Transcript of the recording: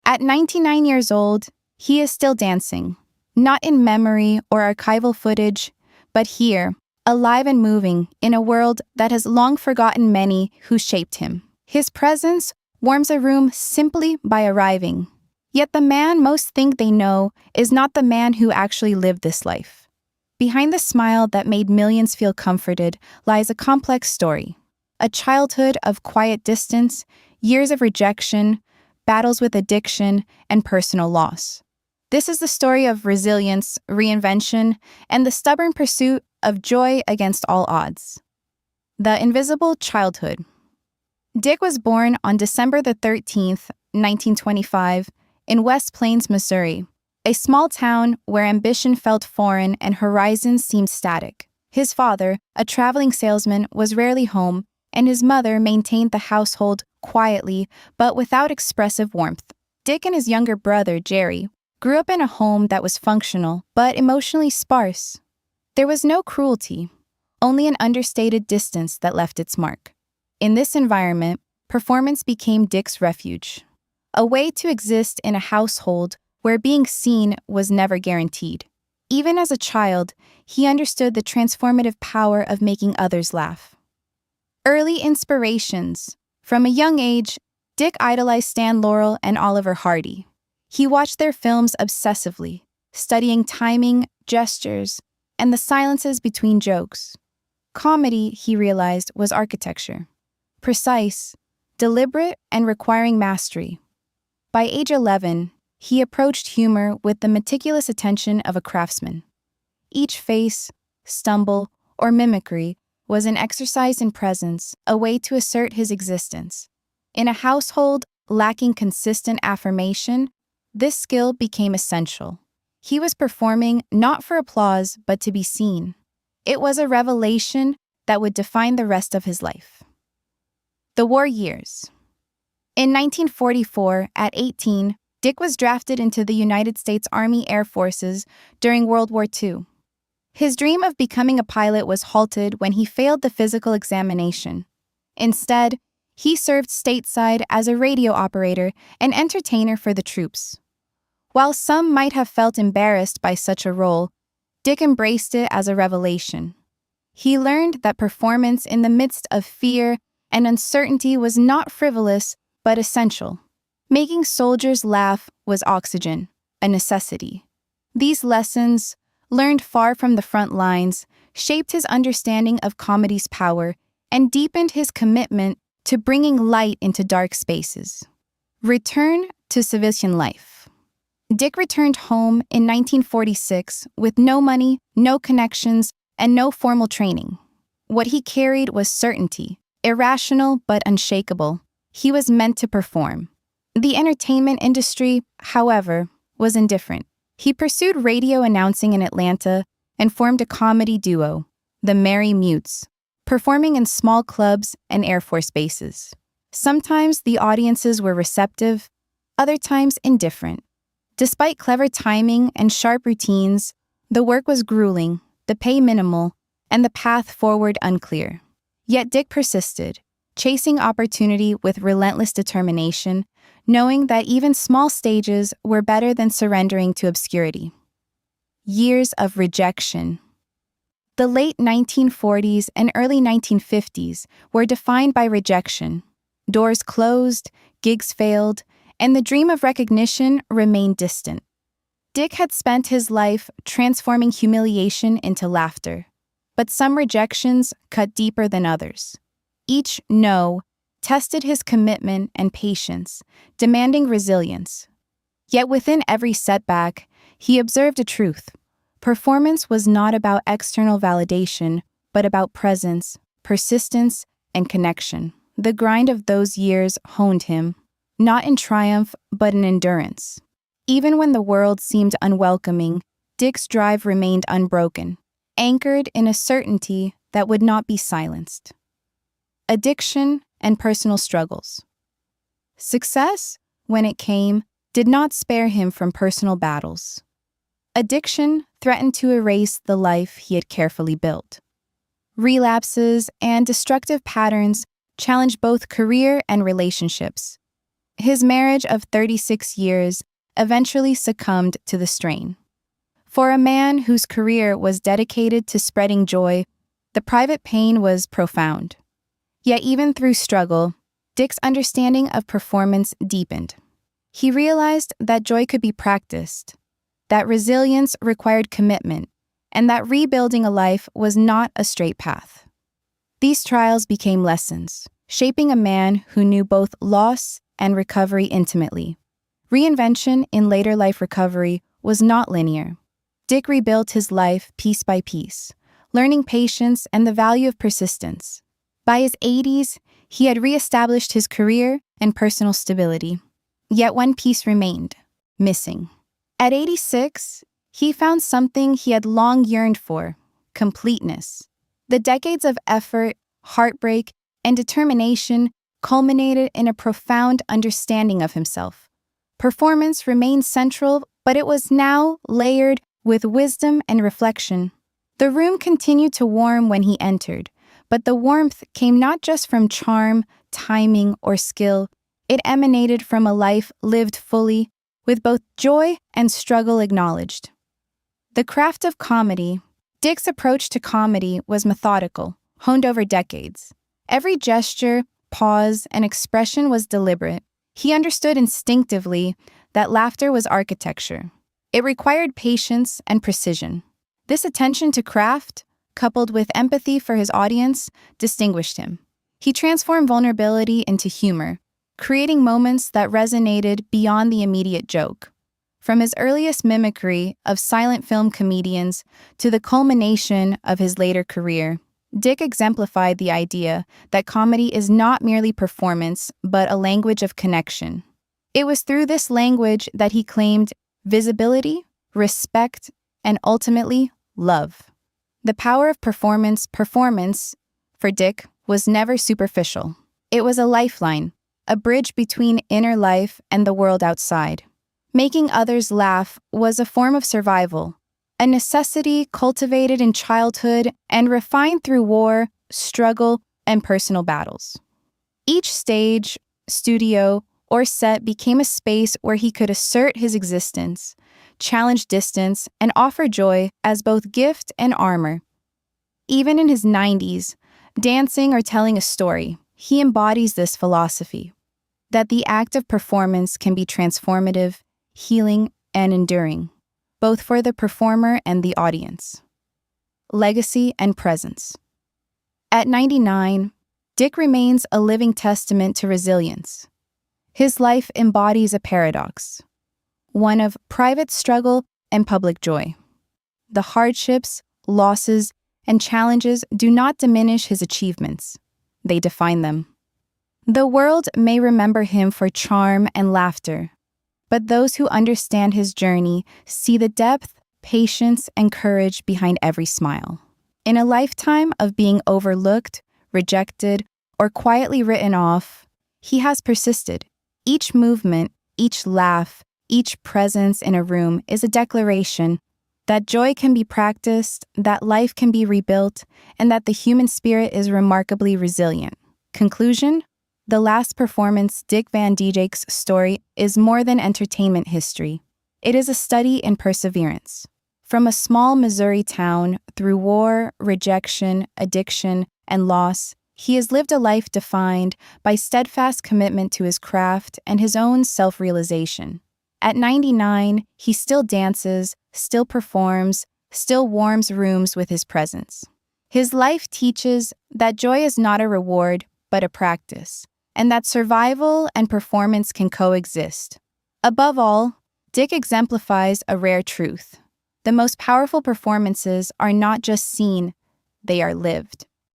At 99 years old, he is still dancing, not in memory or archival footage, but here, alive and moving in a world that has long forgotten many who shaped him. His presence warms a room simply by arriving. Yet the man most think they know is not the man who actually lived this life. Behind the smile that made millions feel comforted lies a complex story. A childhood of quiet distance, years of rejection, battles with addiction, and personal loss. This is the story of resilience, reinvention, and the stubborn pursuit of joy against all odds. The Invisible Childhood. Dick was born on December the 13th, 1925, in West Plains, Missouri, a small town where ambition felt foreign and horizons seemed static. His father, a traveling salesman, was rarely home, and his mother maintained the household quietly but without expressive warmth. Dick and his younger brother, Jerry, grew up in a home that was functional but emotionally sparse. There was no cruelty, only an understated distance that left its mark. In this environment, performance became Dick's refuge, a way to exist in a household where being seen was never guaranteed. Even as a child, he understood the transformative power of making others laugh. Early inspirations. From a young age, Dick idolized Stan Laurel and Oliver Hardy. He watched their films obsessively, studying timing, gestures, and the silences between jokes. Comedy, he realized, was architecture. Precise, deliberate, and requiring mastery. By age 11, he approached humor with the meticulous attention of a craftsman. Each face, stumble, or mimicry was an exercise in presence, a way to assert his existence. In a household lacking consistent affirmation, this skill became essential. He was performing not for applause, but to be seen. It was a revelation that would define the rest of his life. The war years. In 1944, at 18, Dick was drafted into the United States Army Air Forces during World War II. His dream of becoming a pilot was halted when he failed the physical examination. Instead, he served stateside as a radio operator and entertainer for the troops. While some might have felt embarrassed by such a role, Dick embraced it as a revelation. He learned that performance in the midst of fear and uncertainty was not frivolous, but essential. Making soldiers laugh was oxygen, a necessity. These lessons, learned far from the front lines, shaped his understanding of comedy's power and deepened his commitment to bringing light into dark spaces. Return to civilian life. Dick returned home in 1946 with no money, no connections, and no formal training. What he carried was certainty, irrational but unshakable. He was meant to perform. The entertainment industry, however, was indifferent. He pursued radio announcing in Atlanta and formed a comedy duo, the Merry Mutes, performing in small clubs and Air Force bases. Sometimes the audiences were receptive, other times indifferent. Despite clever timing and sharp routines, the work was grueling, the pay minimal, and the path forward unclear. Yet Dick persisted, chasing opportunity with relentless determination, knowing that even small stages were better than surrendering to obscurity. Years of rejection. The late 1940s and early 1950s were defined by rejection. Doors closed, gigs failed, and the dream of recognition remained distant. Dick had spent his life transforming humiliation into laughter, but some rejections cut deeper than others. Each no tested his commitment and patience, demanding resilience. Yet within every setback, he observed a truth. Performance was not about external validation, but about presence, persistence, and connection. The grind of those years honed him, not in triumph, but in endurance. Even when the world seemed unwelcoming, Dick's drive remained unbroken, anchored in a certainty that would not be silenced. Addiction and personal struggles. Success, when it came, did not spare him from personal battles. Addiction threatened to erase the life he had carefully built. Relapses and destructive patterns challenged both career and relationships. His marriage of 36 years eventually succumbed to the strain. For a man whose career was dedicated to spreading joy, the private pain was profound. Yet even through struggle, Dick's understanding of performance deepened. He realized that joy could be practiced, that resilience required commitment, and that rebuilding a life was not a straight path. These trials became lessons, shaping a man who knew both loss and recovery intimately. Reinvention in later life recovery was not linear. Dick rebuilt his life piece by piece, learning patience and the value of persistence. By his 80s, he had reestablished his career and personal stability. Yet one piece remained, missing. At 86, he found something he had long yearned for: completeness. The decades of effort, heartbreak, and determination culminated in a profound understanding of himself. Performance remained central, but it was now layered with wisdom and reflection. The room continued to warm when he entered, but the warmth came not just from charm, timing, or skill. It emanated from a life lived fully, with both joy and struggle acknowledged. The craft of comedy. Dick's approach to comedy was methodical, honed over decades. Every gesture, pause, and expression was deliberate. He understood instinctively that laughter was architecture. It required patience and precision. This attention to craft, coupled with empathy for his audience, distinguished him. He transformed vulnerability into humor, creating moments that resonated beyond the immediate joke. From his earliest mimicry of silent film comedians to the culmination of his later career, Dick exemplified the idea that comedy is not merely performance, but a language of connection. It was through this language that he claimed visibility, respect, and ultimately, love. The power of performance, for Dick, was never superficial. It was a lifeline, a bridge between inner life and the world outside. Making others laugh was a form of survival, a necessity cultivated in childhood and refined through war, struggle, and personal battles. Each stage, studio, or set became a space where he could assert his existence, challenge distance, and offer joy as both gift and armor. Even in his 90s, dancing or telling a story, he embodies this philosophy, that the act of performance can be transformative, healing, and enduring, both for the performer and the audience. Legacy and presence. At 99, Dick remains a living testament to resilience. His life embodies a paradox, one of private struggle and public joy. The hardships, losses, and challenges do not diminish his achievements. They define them. The world may remember him for charm and laughter, but those who understand his journey see the depth, patience, and courage behind every smile. In a lifetime of being overlooked, rejected, or quietly written off, he has persisted. Each movement, each laugh, each presence in a room is a declaration that joy can be practiced, that life can be rebuilt, and that the human spirit is remarkably resilient. Conclusion: the last performance, Dick Van Dyke's story, is more than entertainment history. It is a study in perseverance. From a small Missouri town, through war, rejection, addiction, and loss, he has lived a life defined by steadfast commitment to his craft and his own self-realization. At 99, he still dances, still performs, still warms rooms with his presence. His life teaches that joy is not a reward, but a practice, and that survival and performance can coexist. Above all, Dick exemplifies a rare truth. The most powerful performances are not just seen, they are lived.